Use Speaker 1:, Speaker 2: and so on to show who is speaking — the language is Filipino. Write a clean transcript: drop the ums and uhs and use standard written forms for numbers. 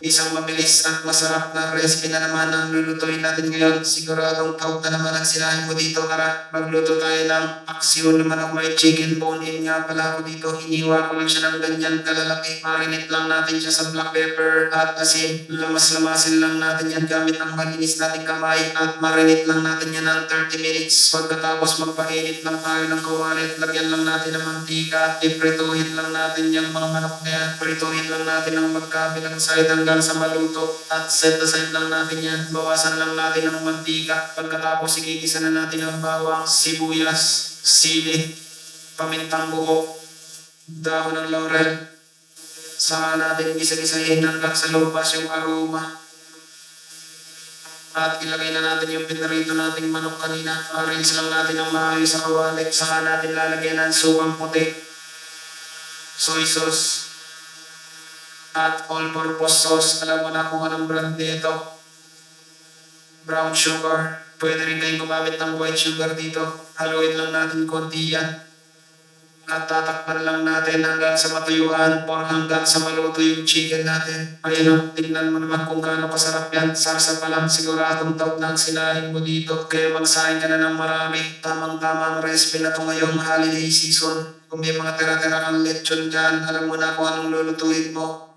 Speaker 1: Isang mabilis at masarap na recipe na naman ang lulutuin natin ngayon. Siguradong taog na naman ang sinahin mo dito. Tara, magluto tayo ng paksiw na manok may chicken bone in nga pala ako dito. Hiniwa ko lang siya ng ganyan kalalaki. Marinate lang natin siya sa black pepper at asin. Lamas-lamasin lang natin yan gamit ang malinis nating kamay at marinate lang natin yan ng 30 minutes. Pagkatapos magpainit lang tayo ng kawali at lagyan lang natin ng mantika at iprituhin lang natin yung mga manok na yan. Prituhin lang natin ang magkabilang side hanggang sa maluto at set aside lang natin yan. Bawasan lang natin ang mantika. Pagkatapos igigisa na natin ang bawang, sibuyas, sili, pamintang buo, dahon ng laurel. Saka natin gisa-gisahin hanggang sa lumabas yung aroma. At ilagay na natin yung pinarito nating manok kanina. Arrange lang natin ang maayos sa kawali. Saka natin lalagyan ng suwang puti, soy sauce, at all-purpose sauce. Alam mo na kung anong brand nito. Brown sugar. Pwede rin kayong gumamit ng white sugar dito. Haluin lang natin konti yan. At tatakpan lang natin hanggang sa matuyuan or hanggang sa maluto yung chicken natin. Ayun o, tingnan mo naman kung gaano kasarap yan. Sarsa pa lang, siguradong taog na ang sinahin mo dito. Kaya magsahin ka na ng marami. Tamang-tama ang recipe na ito ngayong holiday season. Kung may mga tira-tira kang lechon dyan, alam mo na kung anong lulutuin mo.